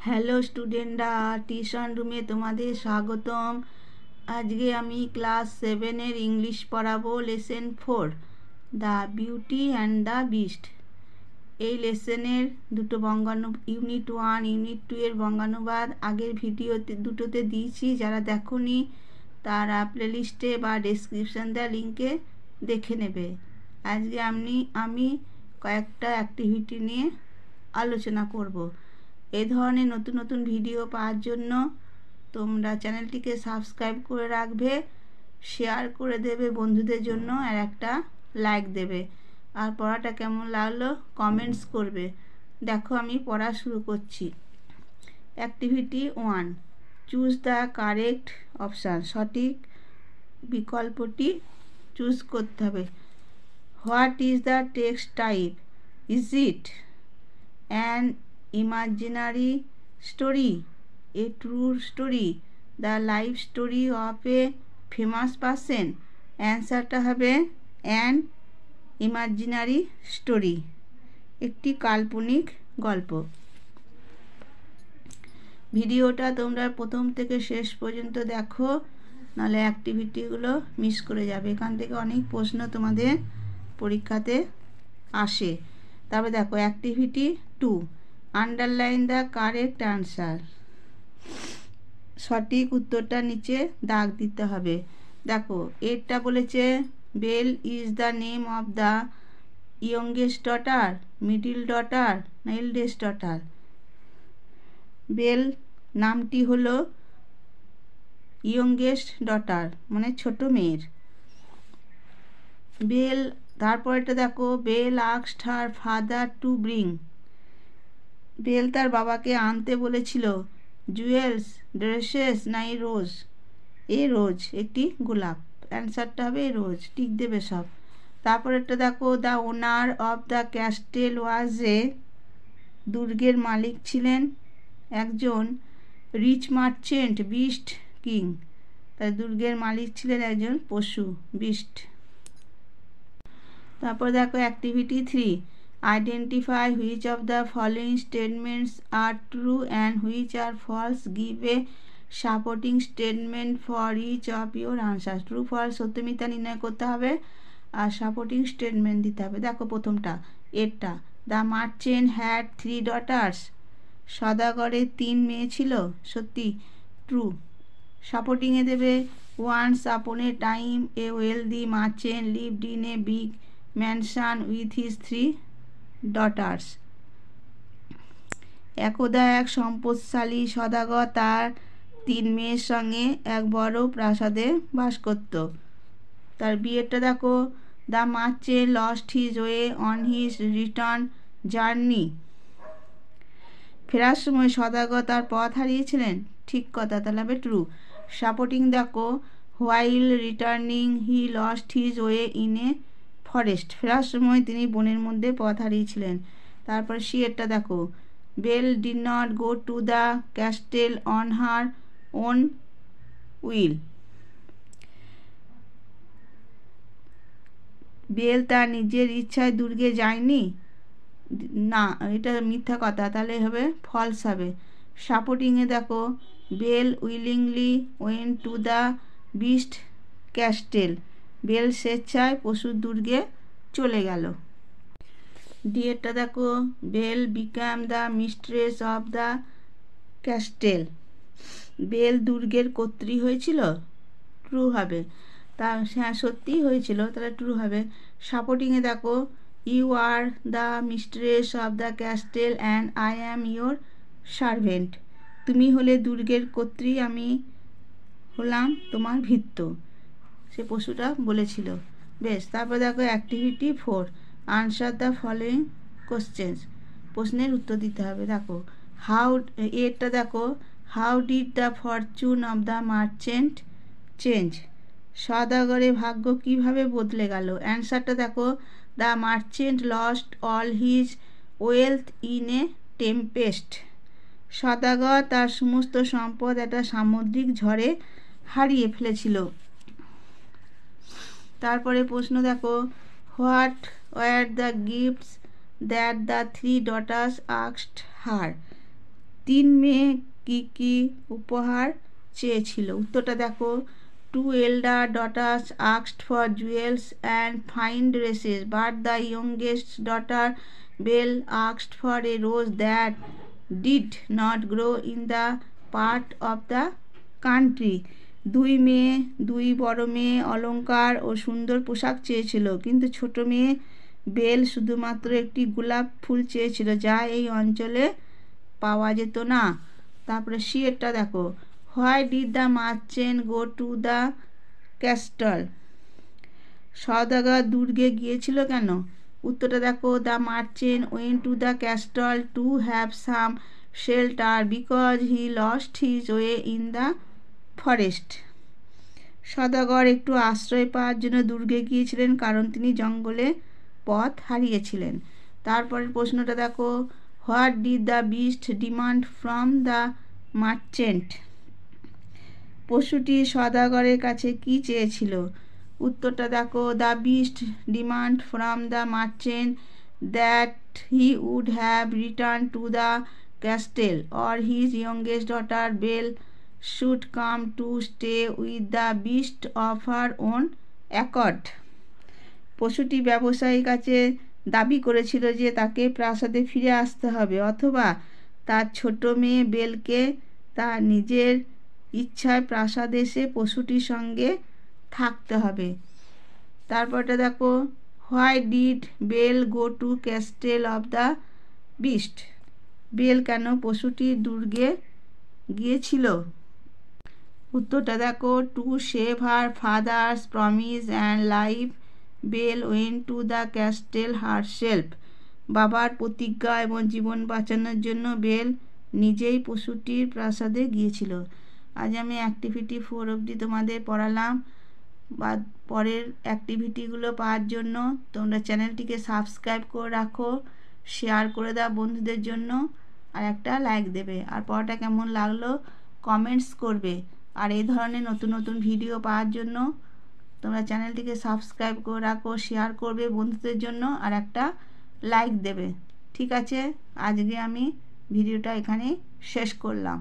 Hello স্টুডেন্টরা, tuition রুমে তোমাদের স্বাগতম। আজকে আমি ক্লাস 7-এর ইংলিশ পড়াবো, lesson 4, the beauty and the beast. এই লেসনের দুটো ইউনিট 1, ইউনিট 2 এর বঙ্গানুবাদ আগের ভিডিওতে দুটোতে দিয়েছি। যারা দেখোনি তারা প্লেলিস্টে বা ডেসক্রিপশন দেওয়া লিঙ্কে দেখে নেবে। আজকে আমি কয়েকটা অ্যাক্টিভিটি নিয়ে আলোচনা করব। এই ধরনের নতুন নতুন ভিডিও পাওয়ার জন্য তোমরা চ্যানেলটিকে সাবস্ক্রাইব করে রাখবে, শেয়ার করে দেবে বন্ধুদের জন্য, আর একটা লাইক দেবে। আর পড়াটা কেমন লাগলো কমেন্টস করবে। দেখো আমি পড়া শুরু করছি। Activity 1, choose the correct option. সঠিক বিকল্পটি চুজ করতে হবে। What is the text type? Is it an imaginary story, a true story, the life story of a famous person? অ্যান্সারটা হবে অ্যান ইমাজিনারি স্টোরি, একটি কাল্পনিক গল্প। ভিডিওটা তোমরা প্রথম থেকে শেষ পর্যন্ত দেখো, নাহলে অ্যাক্টিভিটিগুলো মিস করে যাবে। এখান থেকে অনেক প্রশ্ন তোমাদের পরীক্ষাতে আসে। তারপরে দেখো activity 2, underline the correct answer. সঠিক উত্তরটা নিচে দাগ দিতে হবে। দেখো এরটা বলেছে Belle is the name of the youngest daughter, middle daughter না এল্ডেস্ট ডটার? বেল নামটি হলো ইয়ংগেস্ট ডটার, মানে ছোট মেয়ের। বেল, তারপরেটা দেখো Belle asked her father to bring. Belle তার বাবাকে আনতে বলেছিল জুয়েলস, ড্রেসেস না এই রোজ? এ রোজ, একটি গোলাপ। অ্যান্সারটা হবে এ রোজ, টিক দেবে সব। তারপরেরটা দেখো the owner of the castle was a, দুর্গের মালিক ছিলেন একজন রিচ মার্চেন্ট বিস্ট কিং। তাই দুর্গের মালিক ছিলেন একজন পশু, বিস্ট। তারপর দেখো activity 3, identify which of the following statements are true and which are false, give a supporting statement for each of your answer. True false, সত্য মিথ্যা নির্ণয় করতে হবে আর সাপোর্টিং স্টেটমেন্ট দিতে হবে। দেখো প্রথমটা এরটা, দ্য মার্চেন্ট হ্যাড 3 ডটার্স। সদাগরের 3 মেয়ে ছিল, সত্যি, ট্রু। সাপোর্টিংয়ে দেবে once upon a time a wealthy merchant lived in a big mansion with his 3 daughters. একদা এক সম্পদশালী সদাগর তার 3 মেয়ের সঙ্গে এক বড় প্রাসাদে বাস করত। তার বিয়েটা দেখো the merchant lost his way on his return journey. ফেরার সময় সদাগর তার পথ হারিয়েছিলেন, ঠিক কথা, তাহলে হবে ট্রু। সাপোর্টিং দেখো while returning he lost his way in a forest. ফেরার সময় তিনি বনের মধ্যে পথ হারিয়েছিলেন। তারপর সি এরটা দেখো Belle did not go to the castle on her own will. Belle তার নিজের ইচ্ছায় দুর্গে যায়নি, না, এটা মিথ্যা কথা, তাহলে হবে ফলস হবে। সাপোর্টিংয়ে দেখো Belle willingly went to the beast castle. Belle স্বেচ্ছায় পশুর দুর্গে চলে গেল। ডিএরটা দেখো Belle became the mistress of the castle. Belle দুর্গের কর্ত্রী হয়েছিল, ট্রু হবে। তা হ্যাঁ সত্যিই হয়েছিল, তাহলে ট্রু হবে। সাপোর্টিংয়ে দেখো you are the mistress of the castle and I am your servant. তুমি হলে দুর্গের কর্ত্রী, আমি হলাম তোমার ভৃত্য, সে পশুটা বলেছিল। বেশ, তারপর দেখো activity 4, answer the following questions. প্রশ্নের উত্তর দিতে হবে। দেখো এরটা দেখো how did the fortune of the merchant change. সদাগরের ভাগ্য কিভাবে বদলে গেল? অ্যান্সারটা দেখো the merchant lost all his wealth in a tempest. সদাগর তার সমস্ত সম্পদ একটা সামুদ্রিক ঝড়ে হারিয়ে ফেলেছিল। তারপরে প্রশ্ন দেখো what were the gifts that the 3 daughters asked her. তিন মেয়ে কি উপহার চেয়েছিল? উত্তরটা দেখো, 2 elder daughters asked for jewels and fine dresses, but the youngest daughter Belle asked for a rose that did not grow in the part of the country. দুই বড় মেয়ে অলংকার ও সুন্দর পোশাক চেয়েছিল, কিন্তু ছোট মেয়ে বেল শুধুমাত্র একটি গোলাপ ফুল চেয়েছিল, যা এই অঞ্চলে পাওয়া যেত না। তারপরে সিয়েরটা দেখো, why did the merchant go to the castle? সওদাগর দুর্গে গিয়েছিল কেন? উত্তরটা দেখো, the merchant went to the castle to have some shelter because he lost his way in the forest. সওদাগর একটু আশ্রয় পাওয়ার জন্য দুর্গে গিয়েছিলেন, কারণ তিনি জঙ্গলে পথ হারিয়েছিলেন। তারপরের প্রশ্নটা দেখো, what did the beast demand from the merchant? পশুটি সওদাগরের কাছে কি চেয়েছিল? উত্তরটা দেখো, the beast demand from the merchant that he would have return to the castle or his youngest daughter Belle should come to stay with the beast of her own accord. পশুটি ব্যবসায়ীর কাছে দাবি করেছিল যে তাকে প্রাসাদে ফিরে আসতে হবে, অথবা তার ছোট মেয়ে বেলকে তার নিজের ইচ্ছায় প্রাসাদে এসে পশুটির সঙ্গে থাকতে হবে। তারপরটা দেখো, why did Belle go to castle of the beast? Belle কেন পশুটির দুর্গে গিয়েছিল? উত্তরটা দেখো, to save her father's promise and life Belle went to the castle herself. বাবার প্রতিজ্ঞা এবং জীবন বাঁচানোর জন্য বেল নিজেই পশুটির প্রাসাদে গিয়েছিল। আজ আমি অ্যাক্টিভিটি 4 অবধি তোমাদের পড়ালাম। বা পরের অ্যাক্টিভিটিগুলো পাওয়ার জন্য তোমরা চ্যানেলটিকে সাবস্ক্রাইব করে রাখো, শেয়ার করে দাও বন্ধুদের জন্য, আর একটা লাইক দেবে। আর পড়াটা কেমন লাগলো কমেন্টস করবে। আর এই ধরনের নতুন নতুন ভিডিও পাওয়ার জন্য তোমরা চ্যানেলটিকে সাবস্ক্রাইব করে রাখো, শেয়ার করবে বন্ধুদের জন্য, আর একটা লাইক দেবে। ঠিক আছে, আজকে আমি ভিডিওটা এখানে শেষ করলাম।